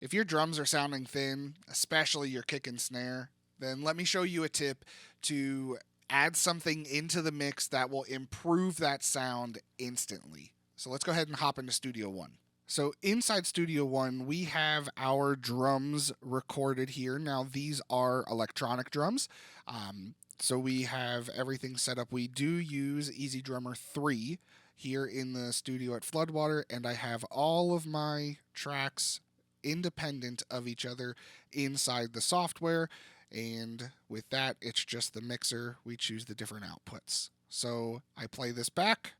If your drums are sounding thin, especially your kick and snare, then let me show you a tip to add something into the mix that will improve that sound instantly. So let's go ahead and hop into Studio One. So inside Studio One, we have our drums recorded here. Now, these are electronic drums. So we have everything set up. We do use EZ-Drummer 3 here in the studio at Floodwater, and I have all of my tracks independent of each other inside the software. And with that, it's just the mixer. We choose the different outputs. So I play this back.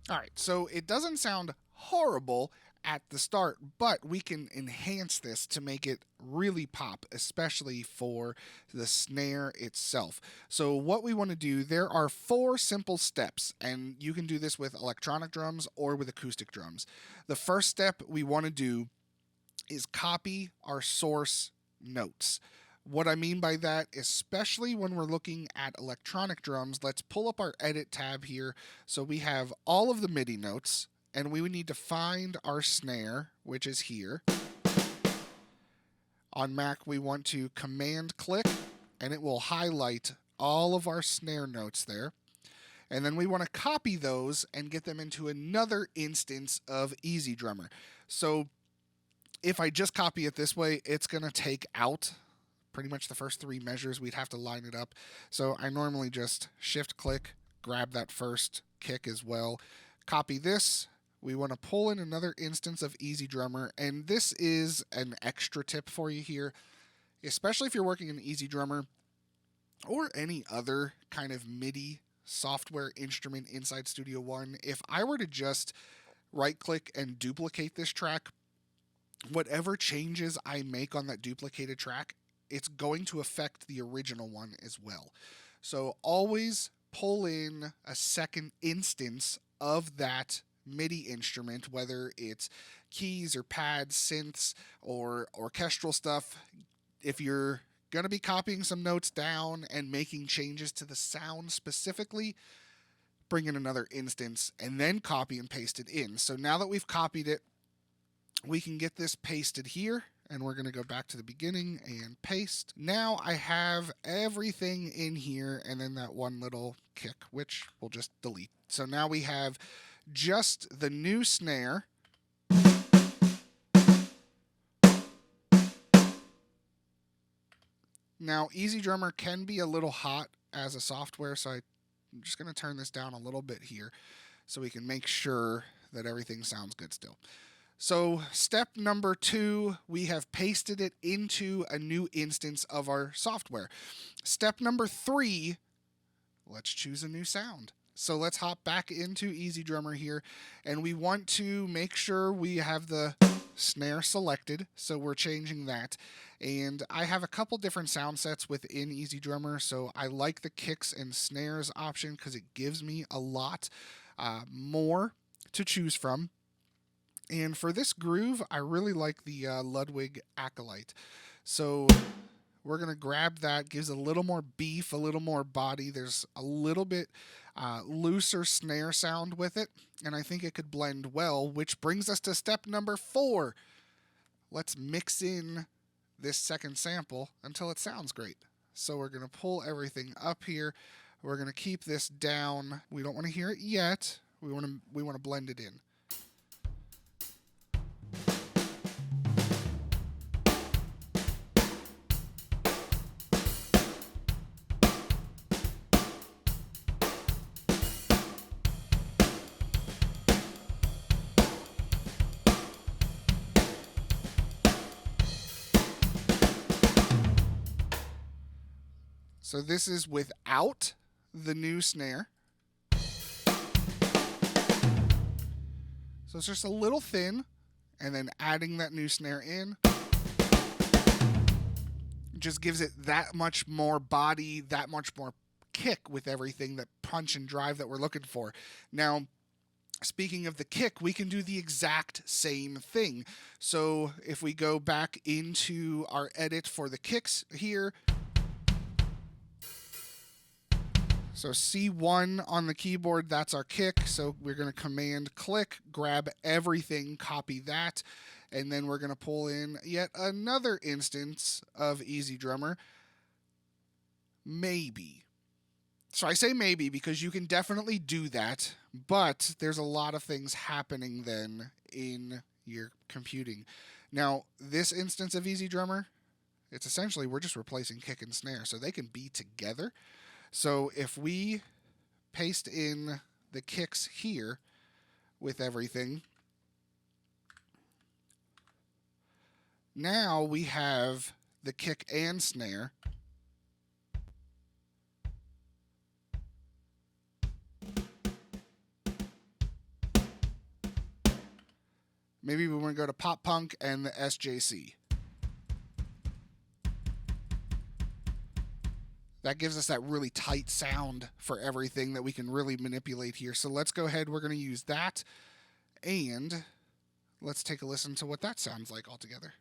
All right, so it doesn't sound horrible at the start, but we can enhance this to make it really pop, especially for the snare itself. So, what we want to do, there are 4 simple steps, and you can do this with electronic drums or with acoustic drums. The first step we want to do is copy our source notes. What I mean by that, especially when we're looking at electronic drums, let's pull up our edit tab here. So we have all of the MIDI notes, and we would need to find our snare, which is here. On Mac, we want to command click, and it will highlight all of our snare notes there. And then we want to copy those and get them into another instance of EZ-Drummer. So if I just copy it this way, it's going to take out pretty much the first 3 measures. We'd have to line it up. So I normally just shift click, grab that first kick as well, copy this. We want to pull in another instance of EZ-Drummer, and this is an extra tip for you here, especially if you're working in EZ-Drummer or any other kind of MIDI software instrument inside Studio One. If I were to just right click and duplicate this track, whatever changes I make on that duplicated track, it's going to affect the original one as well. So always pull in a second instance of that MIDI instrument, whether it's keys or pads, synths, or orchestral stuff. If you're going to be copying some notes down and making changes to the sound specifically, bring in another instance and then copy and paste it in. So now that we've copied it, we can get this pasted here, and we're going to go back to the beginning and paste. Now I have everything in here, and then that one little kick, which we'll just delete. So now we have just the new snare. Now, EZ-Drummer can be a little hot as a software, so I'm just going to turn this down a little bit here so we can make sure that everything sounds good still. So step number 2, we have pasted it into a new instance of our software. Step number 3, let's choose a new sound. So let's hop back into EZ-Drummer here, and we want to make sure we have the snare selected, so we're changing that. And I have a couple different sound sets within EZ-Drummer, so I like the kicks and snares option because it gives me a lot more to choose from. And for this groove, I really like the Ludwig Acolyte. So we're going to grab that. Gives a little more beef, a little more body. There's a little bit looser snare sound with it, and I think it could blend well, which brings us to step number 4. Let's mix in this second sample until it sounds great. So we're going to pull everything up here. We're going to keep this down. We don't want to hear it yet. We want to blend it in. So this is without the new snare. So it's just a little thin, and then adding that new snare in just gives it that much more body, that much more kick with everything, that punch and drive that we're looking for. Now, speaking of the kick, we can do the exact same thing. So if we go back into our edit for the kicks here, So C1 on the keyboard, that's our kick. So we're going to command click, grab everything, copy that, and then we're going to pull in yet another instance of EZDrummer. Maybe. So I say maybe because you can definitely do that, but there's a lot of things happening then in your computing. Now, this instance of EZDrummer, it's essentially we're just replacing kick and snare, so they can be together. So if we paste in the kicks here with everything, now we have the kick and snare. Maybe we want to go to pop punk and the SJC. That gives us that really tight sound for everything that we can really manipulate here. So let's go ahead. We're going to use that. And let's take a listen to what that sounds like altogether.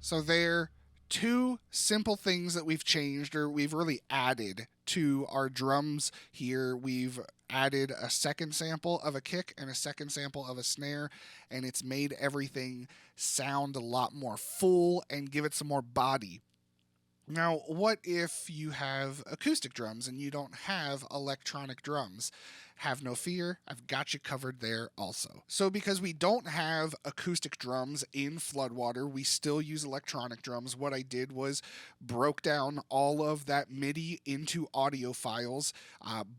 So there, two simple things that we've changed, or we've really added to our drums here. We've added a second sample of a kick and a second sample of a snare, and it's made everything sound a lot more full and give it some more body. Now, what if you have acoustic drums and you don't have electronic drums? Have no fear, I've got you covered there also. So because we don't have acoustic drums in Floodwater, we still use electronic drums. What I did was broke down all of that MIDI into audio files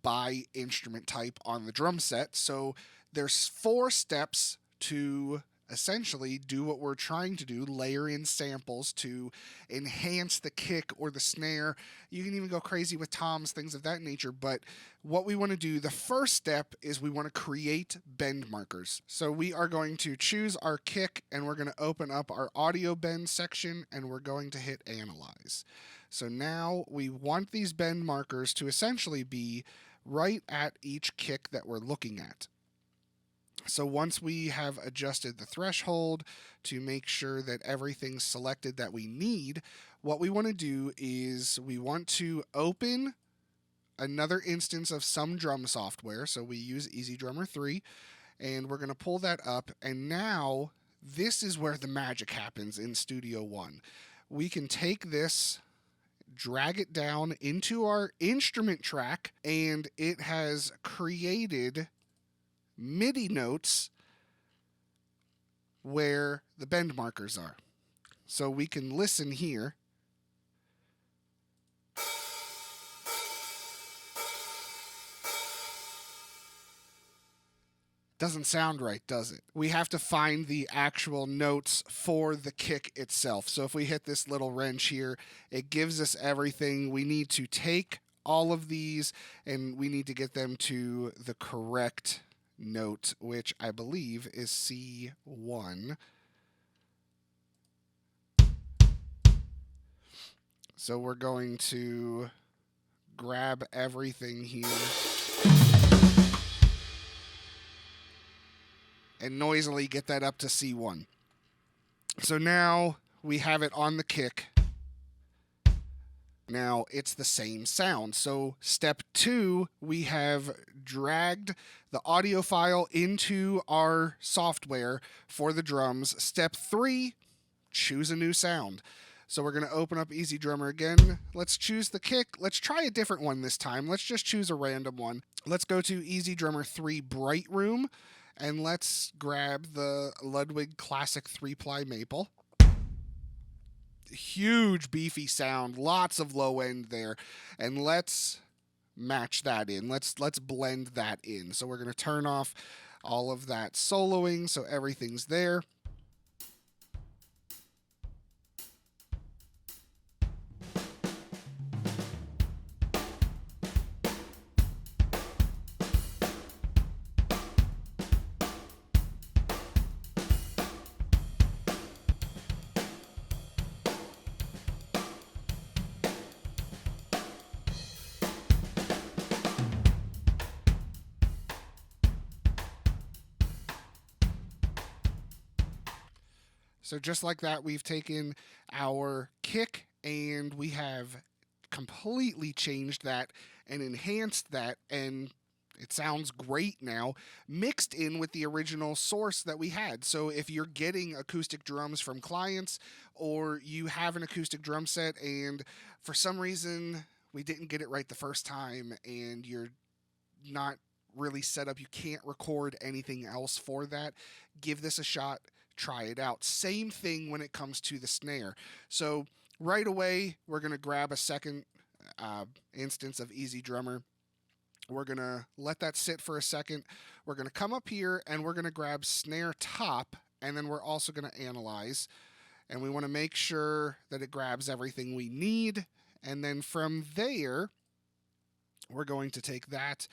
by instrument type on the drum set. So there's 4 steps to essentially do what we're trying to do, layer in samples to enhance the kick or the snare. You can even go crazy with toms, things of that nature. But what we want to do, the first step is we want to create bend markers. So we are going to choose our kick and we're going to open up our audio bend section and we're going to hit analyze. So now we want these bend markers to essentially be right at each kick that we're looking at. So once we have adjusted the threshold to make sure that everything's selected that we need, what we want to do is we want to open another instance of some drum software. So we use EZDrummer 3, and we're going to pull that up. And now this is where the magic happens in Studio One. We can take this, drag it down into our instrument track, and it has created MIDI notes where the bend markers are. So we can listen here. Doesn't sound right, does it? We have to find the actual notes for the kick itself. So if we hit this little wrench here, it gives us everything. We need to take all of these and we need to get them to the correct note, which I believe is C1. So we're going to grab everything here and noisily get that up to C1. So now we have it on the kick. Now it's the same sound. So step 2, we have dragged the audio file into our software for the drums. Step 3, choose a new sound. So we're going to open up EZDrummer again. Let's choose the kick. Let's try a different one this time. Let's just choose a random one. Let's go to EZDrummer 3 Bright Room, and let's grab the Ludwig Classic 3-ply maple. Huge beefy sound, lots of low end there, and let's match that in. Let's blend that in. So we're going to turn off all of that soloing so everything's there. So just like that, we've taken our kick and we have completely changed that and enhanced that, and it sounds great now, mixed in with the original source that we had. So if you're getting acoustic drums from clients, or you have an acoustic drum set and for some reason we didn't get it right the first time and you're not really set up, you can't record anything else for that, give this a shot, try it out. Same thing when it comes to the snare. So right away, we're going to grab a second instance of EZdrummer. We're going to let that sit for a second. We're going to come up here and we're going to grab snare top, and then we're also going to analyze. And we want to make sure that it grabs everything we need. And then from there, we're going to take that,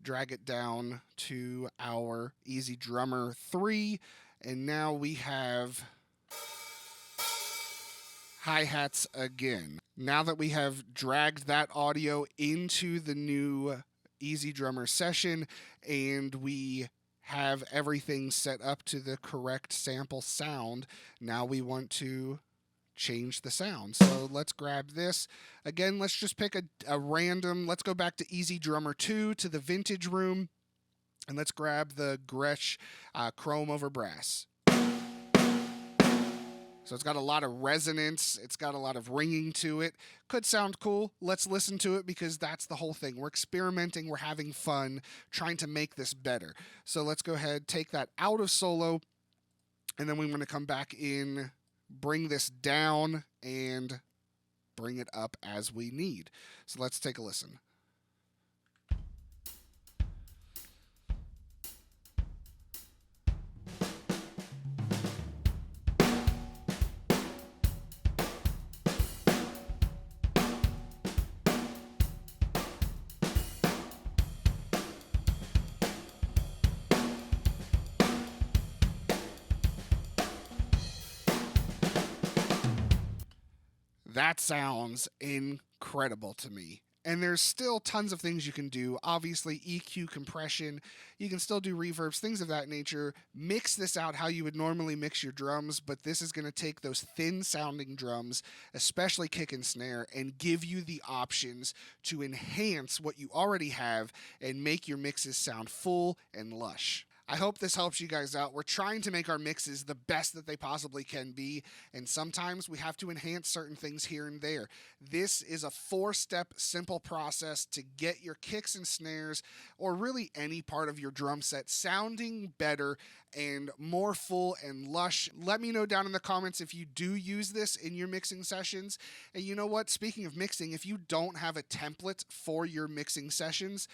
drag it down to our EZdrummer 3, and now we have hi-hats again. Now that we have dragged that audio into the new EZdrummer session and we have everything set up to the correct sample sound, now we want to change the sound. So let's grab this. Again, let's just pick a random, let's go back to EZdrummer 2 to the vintage room, and let's grab the Gretsch Chrome over Brass. So it's got a lot of resonance. It's got a lot of ringing to it. Could sound cool. Let's listen to it because that's the whole thing. We're experimenting. We're having fun trying to make this better. So let's go ahead, take that out of solo, and then we want to come back in, bring this down, and bring it up as we need. So let's take a listen. That sounds incredible to me. And there's still tons of things you can do. Obviously, EQ, compression, you can still do reverbs, things of that nature. Mix this out how you would normally mix your drums, but this is going to take those thin sounding drums, especially kick and snare, and give you the options to enhance what you already have and make your mixes sound full and lush. I hope this helps you guys out. We're trying to make our mixes the best that they possibly can be, and sometimes we have to enhance certain things here and there. This is a 4-step simple process to get your kicks and snares, or really any part of your drum set, sounding better and more full and lush. Let me know down in the comments if you do use this in your mixing sessions. And you know what? Speaking of mixing, if you don't have a template for your mixing sessions,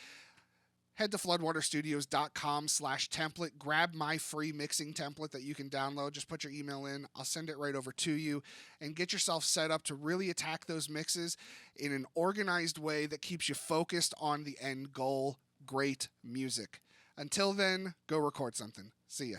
head to floodwaterstudios.com/template. Grab my free mixing template that you can download. Just put your email in. I'll send it right over to you, and get yourself set up to really attack those mixes in an organized way that keeps you focused on the end goal, great music. Until then, go record something. See ya.